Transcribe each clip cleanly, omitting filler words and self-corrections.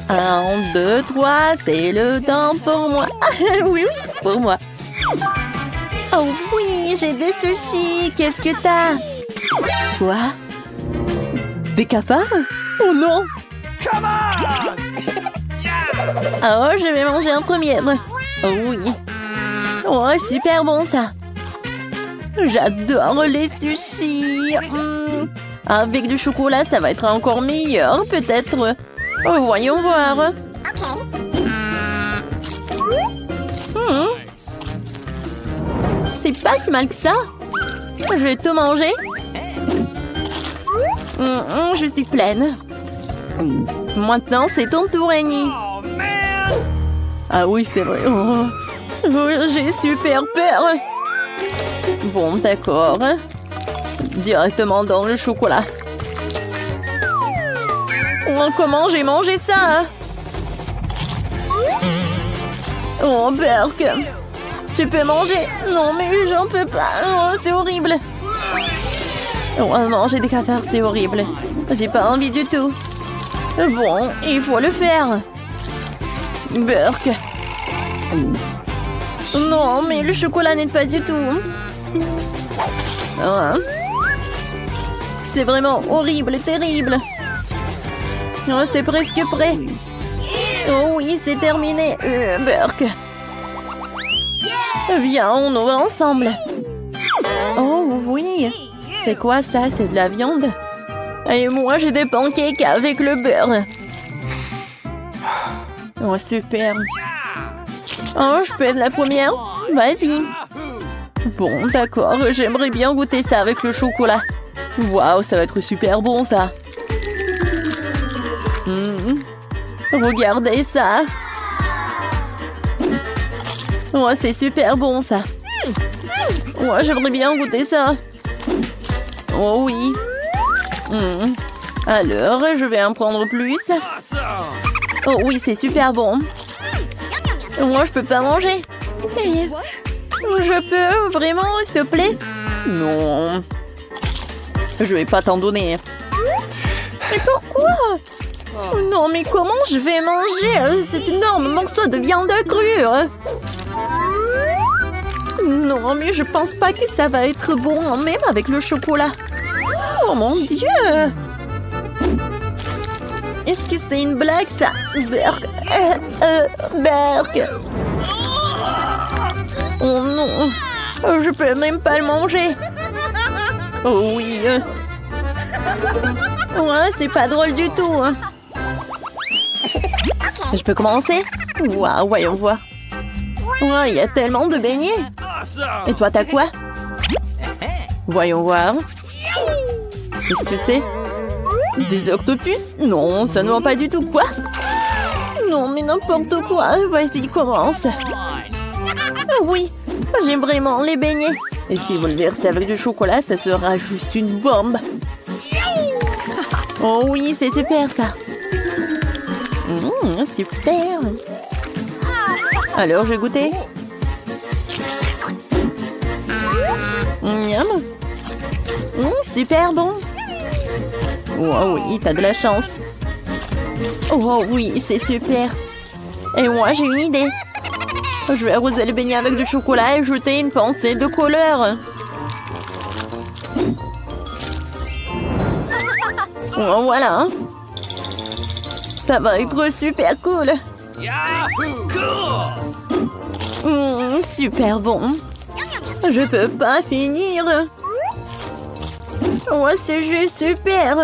1, 2, 3, c'est le temps pour moi. Oui, oui, pour moi. Oh oui, j'ai des sushis. Qu'est-ce que t'as? Quoi? Des cafards? Oh non! Oh, je vais manger en premier. Oh oui. Oh, super bon ça. J'adore les sushis. Avec du chocolat, ça va être encore meilleur, peut-être. Oh, voyons voir. C'est pas si mal que ça. Je vais tout manger. Je suis pleine. Maintenant, c'est ton tour, Annie. Ah oui, c'est vrai. Oh, j'ai super peur. Bon, d'accord. Directement dans le chocolat. Oh, comment j'ai mangé ça? Oh, Burke. Tu peux manger? Non, mais j'en peux pas. Oh, c'est horrible. Oh non, j'ai des cafards, c'est horrible. J'ai pas envie du tout. Bon, il faut le faire. Burke. Non, mais le chocolat n'aide pas du tout. C'est vraiment horrible, terrible. Oh, c'est presque prêt. Oh oui, c'est terminé. Burke. Viens, on ouvre ensemble. Oh oui. C'est quoi ça? C'est de la viande? Et moi, j'ai des pancakes avec le beurre. Oh, super. Oh, je peux être la première? Vas-y. Bon, d'accord. J'aimerais bien goûter ça avec le chocolat. Waouh, ça va être super bon, ça. Regardez ça. Oh, c'est super bon, ça. Oh, j'aimerais bien goûter ça. Oh oui. Alors, je vais en prendre plus. Oh oui, c'est super bon. Moi, je peux pas manger. Je peux vraiment, s'il te plaît? Non. Je vais pas t'en donner. Mais pourquoi? Non, mais comment je vais manger cet énorme morceau de viande crue? Non, mais je pense pas que ça va être bon, même avec le chocolat. Oh mon Dieu! Est-ce que c'est une blague, ça? Burke. Burke. Oh non! Je peux même pas le manger. Oh oui. Ouais, c'est pas drôle du tout. Je peux commencer? Waouh, voyons voir. Ouais, il y a tellement de beignets. Et toi, t'as quoi? Voyons voir. Qu'est-ce que c'est? Des octopus? Non, ça ne va pas du tout. Quoi? Non, mais n'importe quoi. Vas-y, commence. Ah oui, j'aime vraiment les beignets. Et si vous le versez avec du chocolat, ça sera juste une bombe. Oh oui, c'est super ça. Super. Alors, je vais goûter. Miam. Super bon. Oh oui, t'as de la chance. Oh oui, c'est super. Et moi, j'ai une idée. Je vais arroser le beignet avec du chocolat et ajouter une pincée de couleur. Oh, voilà. Ça va être super cool. Super bon. Je peux pas finir. Oh, c'est juste super.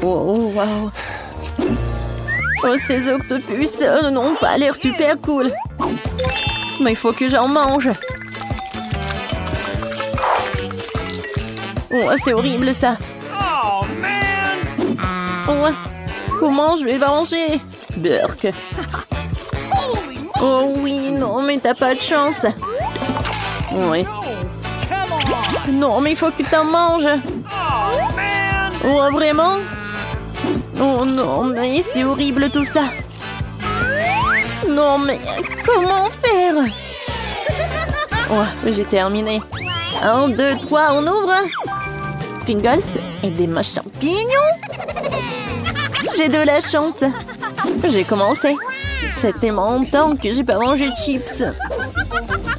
Oh, wow. Oh, ces octopus n'ont pas l'air super cool. Mais il faut que j'en mange. Oh, c'est horrible ça. Oh, comment je vais manger? Burke. Oh oui, non, mais t'as pas de chance. Oui. Non, mais il faut que t'en manges. Oh, vraiment? Oh non, mais c'est horrible tout ça. Non, mais comment faire? Oh, j'ai terminé. 1, 2, 3, on ouvre. Pringles et des champignons. J'ai de la chance. J'ai commencé. C'est tellement longtemps que j'ai pas mangé de chips.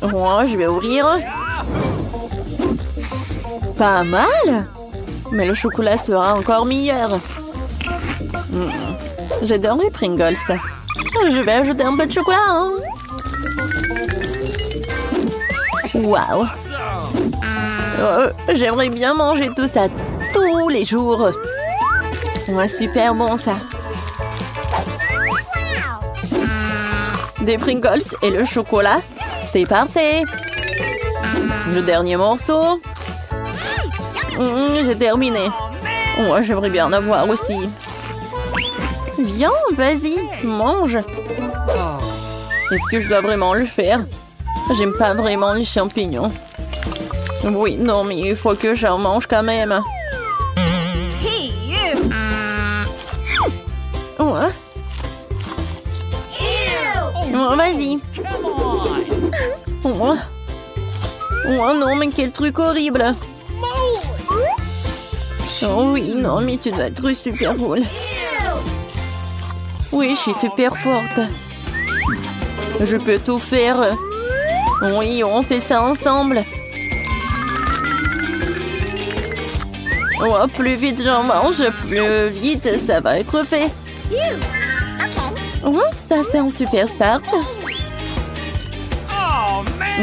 Ouais, je vais ouvrir. Pas mal. Mais le chocolat sera encore meilleur. J'adore les Pringles. Je vais ajouter un peu de chocolat. Hein. Waouh. J'aimerais bien manger tout ça tous les jours. Ouais, super bon ça. Des Pringles et le chocolat. C'est parfait. Le dernier morceau. J'ai terminé. Ouais, j'aimerais bien en avoir aussi. Viens, vas-y, mange. Est-ce que je dois vraiment le faire? J'aime pas vraiment les champignons. Oui, non, mais il faut que j'en mange quand même. Ouais. Oh, vas-y. Oh. Oh non, mais quel truc horrible. Oh oui, non, mais tu dois être super cool. Oui, je suis super forte. Je peux tout faire. Oui, on fait ça ensemble. Oh, plus vite j'en mange, plus vite ça va être fait. Oh, ça c'est un super start.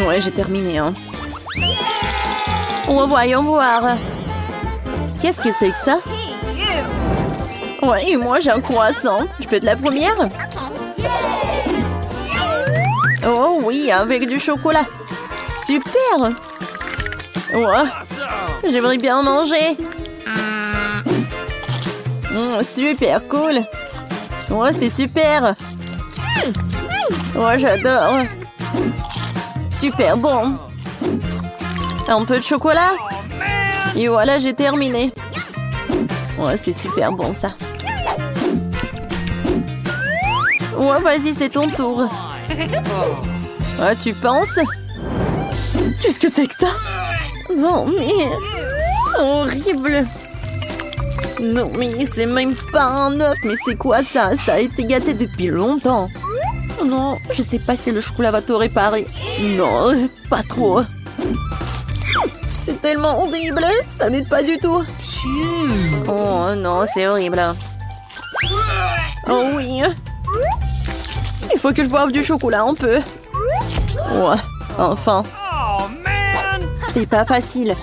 Ouais, j'ai terminé. Hein. Oh, voyons voir. Qu'est-ce que c'est que ça? Ouais, et moi j'ai un croissant. Je peux être la première? Oh oui, avec du chocolat. Super. Ouais. J'aimerais bien en manger. Super cool. Ouais, c'est super. Ouais, j'adore. Super bon. Un peu de chocolat. Et voilà, j'ai terminé. Ouais, c'est super bon ça. Ouais, vas-y, c'est ton tour. Ah, tu penses? Qu'est-ce que c'est que ça? Non, mais... horrible. Non, mais c'est même pas un œuf. Mais c'est quoi ça? Ça a été gâté depuis longtemps. Non, je sais pas si le chocolat va tout réparer. Non, pas trop. C'est tellement horrible. Ça n'aide pas du tout. Oh non, c'est horrible. Oh oui. Il faut que je boive du chocolat un peu. Ouais, enfin. C'était pas facile.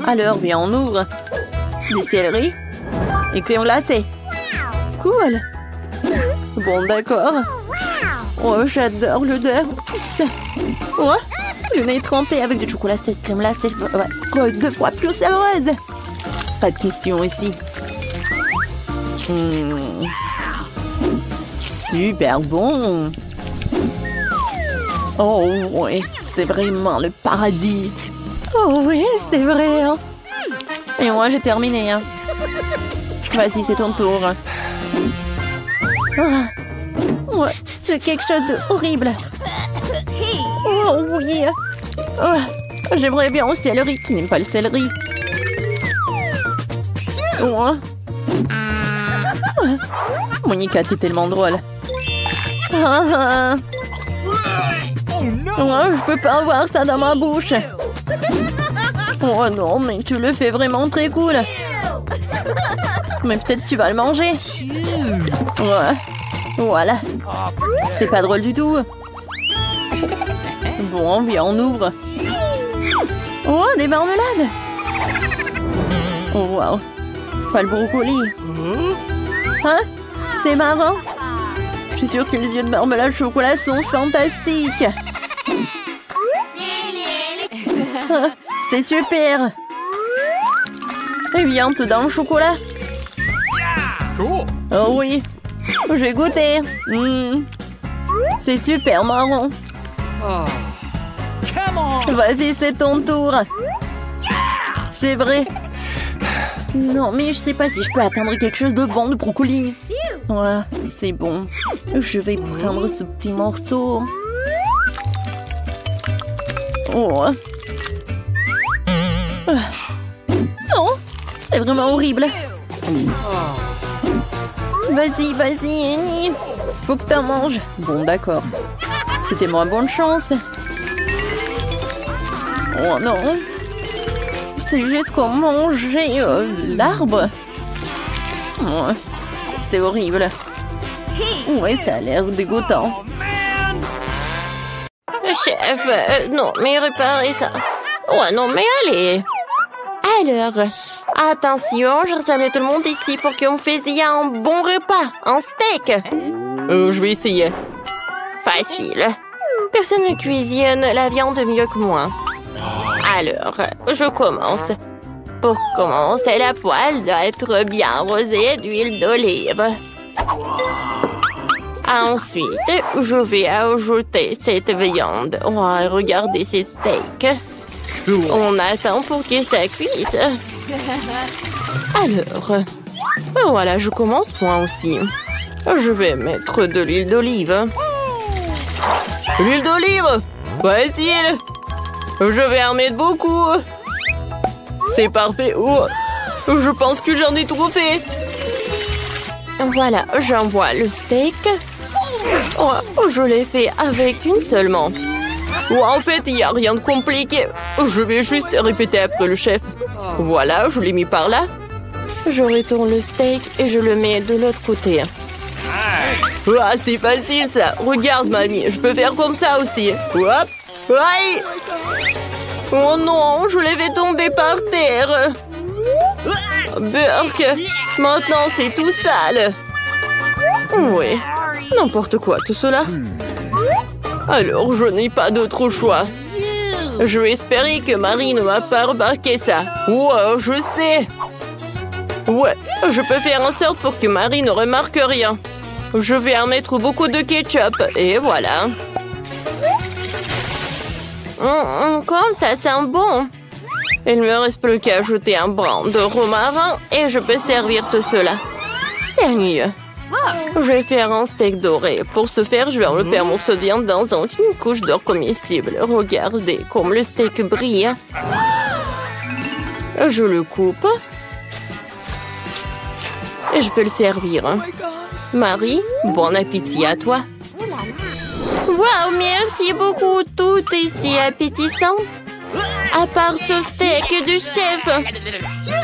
Alors, viens, on ouvre. Des céleris. Et crayons glacés. Cool. Bon, d'accord. Oh, j'adore l'odeur. Ouais. Le nez trempé avec du chocolat, cette crème là, c'est 2 fois plus savoureuse. Pas de question ici. Super bon. Oh oui, c'est vraiment le paradis. Oh oui, c'est vrai. Hein. Et moi, j'ai terminé. Hein. Vas-y, c'est ton tour. Oh, ouais, c'est quelque chose d'horrible. Oh oui. Oh, j'aimerais bien au céleri. Qui n'aime pas le céleri? Oh. Monica, t'es tellement drôle. Oh, je peux pas avoir ça dans ma bouche. Oh non, mais tu le fais vraiment très cool. Mais peut-être tu vas le manger. Ouais. Voilà. C'était pas drôle du tout. Bon, viens, on ouvre. Oh, des marmelades. Oh, wow. Pas le brocoli. Hein? C'est marrant. Je suis sûre que les yeux de marmelade chocolat sont fantastiques. C'est super. Et viens, tout dans le chocolat. Oh oui. J'ai goûté. C'est super marrant. Vas-y, c'est ton tour. C'est vrai. Non, mais je sais pas si je peux atteindre quelque chose de bon de brocoli. Ouais, c'est bon. Je vais prendre ce petit morceau. Oh. Non, c'est vraiment horrible. Vas-y, vas-y. Faut que t'en manges. Bon, d'accord. C'était moins bonne chance. Oh non. C'est juste qu'on mangeait l'arbre. Ouais. C'est horrible. Ouais, ça a l'air dégoûtant. Chef, non, mais réparez ça. Ouais, non, mais allez. Alors, attention, je rassemble tout le monde ici pour que vous fassiez un bon repas, un steak. Je vais essayer. Facile. Personne ne cuisine la viande mieux que moi. Alors, je commence. Pour commencer, la poêle doit être bien arrosée d'huile d'olive. Ensuite, je vais ajouter cette viande. Oh, regardez ces steaks. On attend pour que ça cuise. Alors, voilà, je commence moi aussi. Je vais mettre de l'huile d'olive. L'huile d'olive? Facile. Je vais en mettre beaucoup. C'est parfait. Oh, je pense que j'en ai trop fait. Voilà, j'envoie le steak. Oh, je l'ai fait avec une seulement. Oh, en fait, il n'y a rien de compliqué. Je vais juste répéter après le chef. Voilà, je l'ai mis par là. Je retourne le steak et je le mets de l'autre côté. Ah, c'est facile ça. Regarde, mamie, je peux faire comme ça aussi. Hop. Aïe. Oh non, je l'ai fait tomber par terre. Burk, maintenant c'est tout sale. Oui, n'importe quoi tout cela. Alors, je n'ai pas d'autre choix. Je vais espérer que Marie ne va pas remarquer ça. Wow, je sais. Ouais, je peux faire en sorte pour que Marie ne remarque rien. Je vais en mettre beaucoup de ketchup. Et voilà. Comme ça sent bon. Il me reste plus qu'à ajouter un brin de romarin et je peux servir tout cela. C'est mieux. Je vais faire un steak doré. Pour ce faire, je vais enlever un morceau de viande dans une couche d'or comestible. Regardez comme le steak brille. Je le coupe. Et je peux le servir. Marie, bon appétit à toi. Wow, merci beaucoup. Tout est si appétissant. À part ce steak du chef.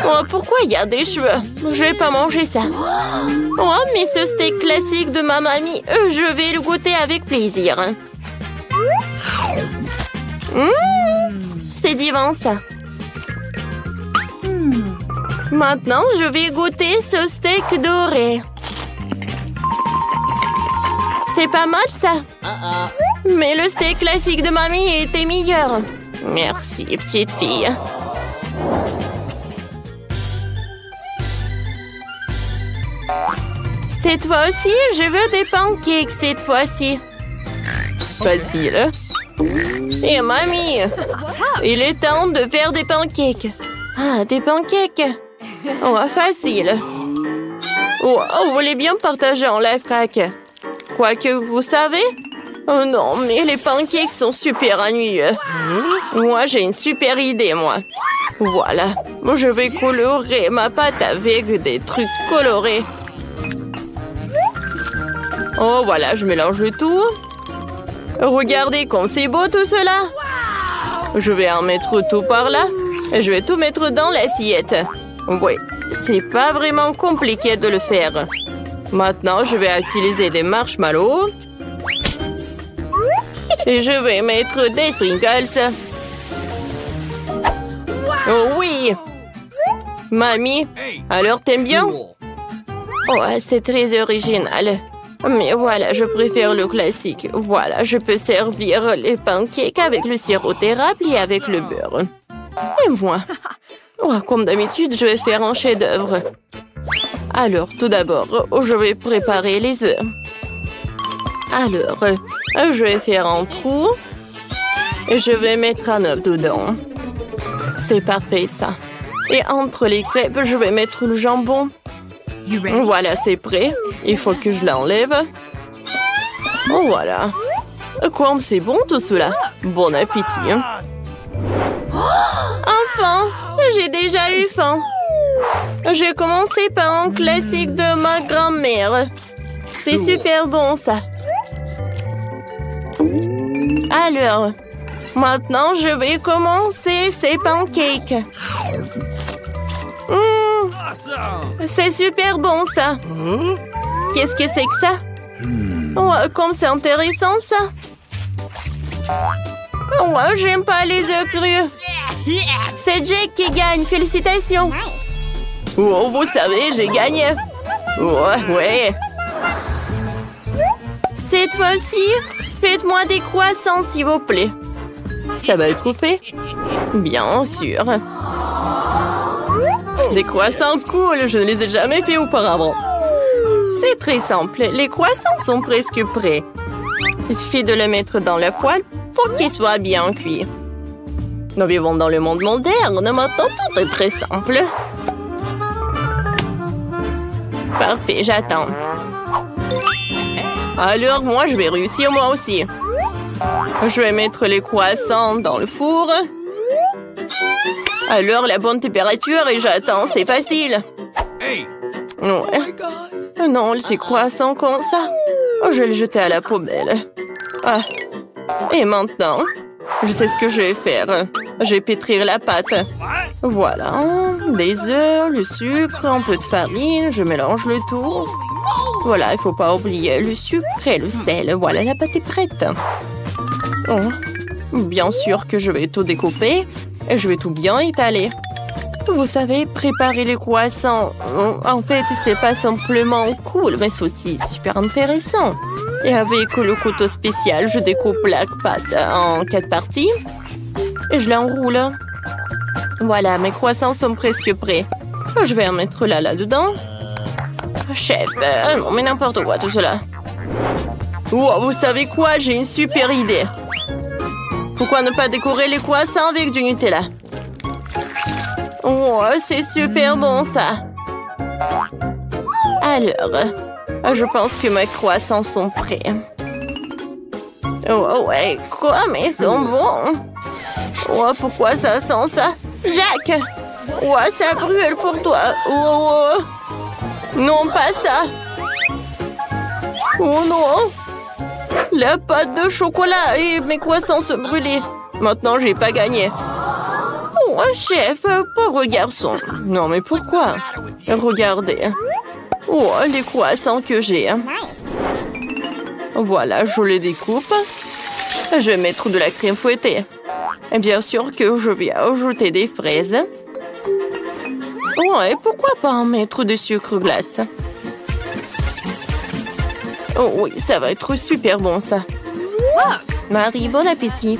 Oh, pourquoi il y a des cheveux? Je vais pas manger ça. Oh, mais ce steak classique de ma mamie, je vais le goûter avec plaisir. C'est divin ça. Maintenant, je vais goûter ce steak doré. C'est pas mal ça. Mais le steak classique de mamie était meilleur. Merci, petite fille. Cette fois aussi, je veux des pancakes cette fois-ci. Facile. Et mamie, il est temps de faire des pancakes. Ah, des pancakes. Oh, facile. Oh, vous voulez bien partager en live crack? Quoique, vous savez? Oh non, mais les pancakes sont super ennuyeux. Moi, j'ai une super idée, moi. Voilà. Je vais colorer ma pâte avec des trucs colorés. Oh, voilà, je mélange le tout. Regardez comme c'est beau tout cela. Je vais en mettre tout par là. Et je vais tout mettre dans l'assiette. Oui, c'est pas vraiment compliqué de le faire. Maintenant, je vais utiliser des marshmallows. Et je vais mettre des sprinkles. Oh oui! Mamie, alors t'aimes bien? Oh, c'est très original. Mais voilà, je préfère le classique. Voilà, je peux servir les pancakes avec le sirop d'érable et avec le beurre. Et moi? Oh, comme d'habitude, je vais faire un chef-d'œuvre. Alors, tout d'abord, je vais préparer les œufs. Alors, je vais faire un trou. Et je vais mettre un œuf dedans. C'est parfait, ça. Et entre les crêpes, je vais mettre le jambon. Voilà, c'est prêt. Il faut que je l'enlève. Oh, voilà. Comme c'est bon tout cela. Bon appétit. Enfin, j'ai déjà eu faim. J'ai commencé par un classique de ma grand-mère. C'est super bon, ça. Alors, maintenant, je vais commencer ces pancakes. C'est super bon, ça. Qu'est-ce que c'est que ça? Oh, comme c'est intéressant, ça. Oh, j'aime pas les œufs crus. C'est Jake qui gagne. Félicitations. Oh, vous savez, j'ai gagné. Ouais. Cette fois-ci, faites-moi des croissants, s'il vous plaît. Ça va être fait? Bien sûr. Des croissants cool, je ne les ai jamais fait auparavant. C'est très simple, les croissants sont presque prêts. Il suffit de les mettre dans la poêle pour qu'ils soient bien cuits. Nous vivons dans le monde moderne, maintenant tout est très simple. Parfait, j'attends. Alors moi, je vais réussir moi aussi. Je vais mettre les croissants dans le four. Alors, la bonne température et j'attends, c'est facile. Ouais. Non, ces croissants comme ça. Oh, je vais les jeter à la poubelle. Ah. Et maintenant, je sais ce que je vais faire. Je vais pétrir la pâte. Voilà, des œufs, le sucre, un peu de farine. Je mélange le tout. Voilà, il ne faut pas oublier le sucre et le sel. Voilà, la pâte est prête. Oh. Bien sûr que je vais tout découper. Et je vais tout bien étaler. Vous savez, préparer les croissants, en fait, c'est pas simplement cool, mais c'est aussi super intéressant. Et avec le couteau spécial, je découpe la pâte en 4 parties. Et je l'enroule. Voilà, mes croissants sont presque prêts. Je vais en mettre là-dedans. Chef, non, mais n'importe quoi, tout cela. Oh, vous savez quoi? J'ai une super idée. Pourquoi ne pas décorer les croissants avec du Nutella? Oh, c'est super bon, ça. Alors, je pense que mes croissants sont prêts. Oh, ouais, quoi? Mais ils sont bons. Oh, pourquoi ça sent ça? Jack! Oh, ça brûle pour toi. Oh. Non, pas ça. Oh non! La pâte de chocolat et mes croissants se brûlaient. Maintenant, j'ai pas gagné. Oh, chef, pauvre garçon. Non, mais pourquoi? Regardez. Oh, les croissants que j'ai. Voilà, je les découpe. Je vais mettre de la crème fouettée. Et bien sûr que je vais ajouter des fraises. Oh, et pourquoi pas en mettre du sucre glace? Oh oui, ça va être super bon, ça. Marie, bon appétit.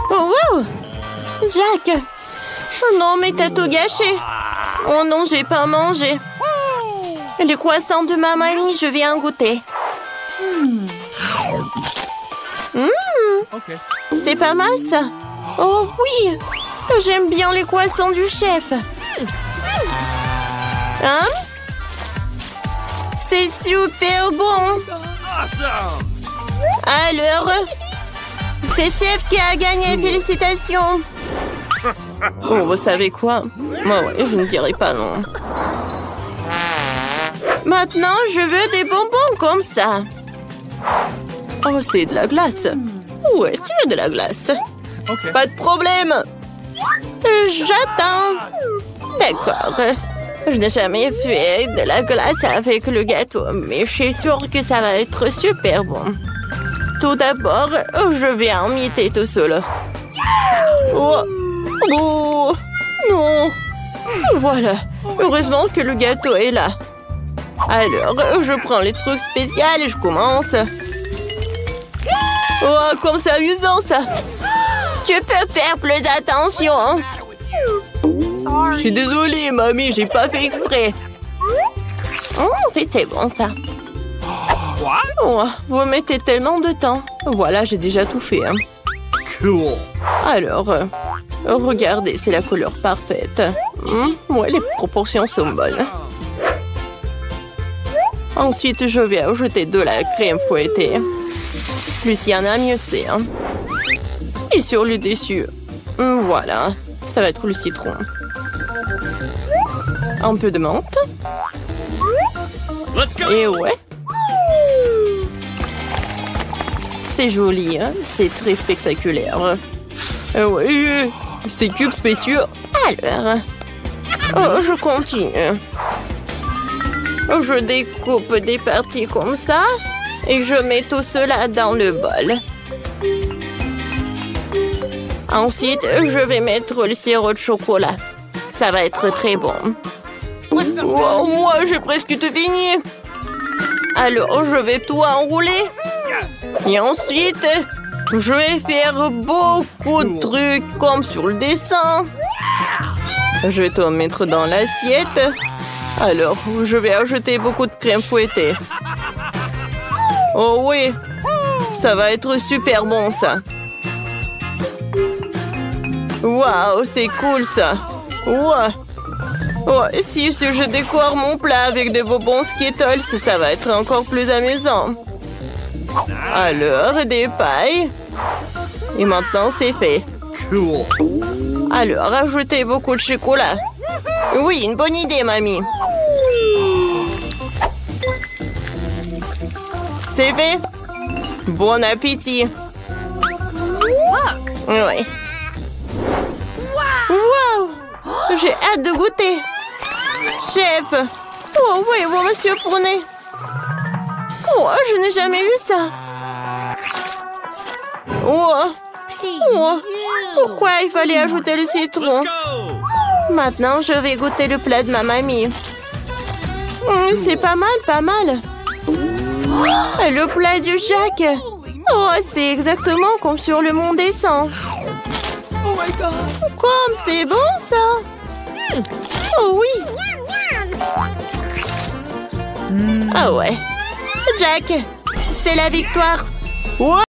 Oh, wow! Jack! Oh non, mais t'as tout gâché. Oh non, j'ai pas mangé. Les croissants de ma mamie, je viens goûter. C'est pas mal, ça. Oh oui! J'aime bien les croissants du chef. Hein? C'est super bon. Alors, c'est chef qui a gagné. Félicitations. Oh, vous savez quoi? Moi, ouais, je ne dirai pas non. Maintenant, je veux des bonbons comme ça. Oh, c'est de la glace. Ouais, tu veux de la glace? Pas de problème. J'attends. D'accord. Je n'ai jamais fait de la glace avec le gâteau, mais je suis sûre que ça va être super bon. Tout d'abord, je vais en mietter tout seul. Oh. Oh. Non. Voilà. Heureusement que le gâteau est là. Alors, je prends les trucs spéciaux et je commence. Oh, comme c'est amusant, ça. Tu peux faire plus attention. Je suis désolée, mamie, j'ai pas fait exprès. Oh, en fait, c'est bon, ça. Oh, vous mettez tellement de temps. Voilà, j'ai déjà tout fait. Hein. Cool. Alors, regardez, c'est la couleur parfaite. Ouais, les proportions sont bonnes. Ensuite, je vais ajouter de la crème fouettée. Plus il y en a, mieux c'est. Hein. Et sur le dessus, voilà, ça va être le citron. Un peu de menthe. Et ouais. C'est joli, hein? C'est très spectaculaire. Oui, c'est cubes spéciaux. Alors, oh, je continue. Je découpe des parties comme ça et je mets tout cela dans le bol. Ensuite, je vais mettre le sirop de chocolat. Ça va être très bon. Oh, moi, j'ai presque tout fini. Alors, je vais tout enrouler. Et ensuite, je vais faire beaucoup de trucs comme sur le dessin. Je vais tout mettre dans l'assiette. Alors, je vais ajouter beaucoup de crème fouettée. Oh oui, ça va être super bon ça. Waouh, c'est cool ça. Wow. Oh, si je décore mon plat avec des bonbons Skittles, ça va être encore plus amusant. Alors, des pailles. Et maintenant, c'est fait. Alors, ajoutez beaucoup de chocolat. Oui, une bonne idée, mamie. C'est fait. Bon appétit. Oui. Wow! J'ai hâte de goûter. Chef. Oh, voyez-vous, monsieur Fournet. Oh, je n'ai jamais vu ça. Oh. Oh. Pourquoi il fallait ajouter le citron? Maintenant, je vais goûter le plat de ma mamie. C'est pas mal, pas mal. Le plat du Jack. Oh, c'est exactement comme sur le Mont des Cents. Comme c'est bon, ça. Oh oui. Ah ouais. Jack, c'est la victoire.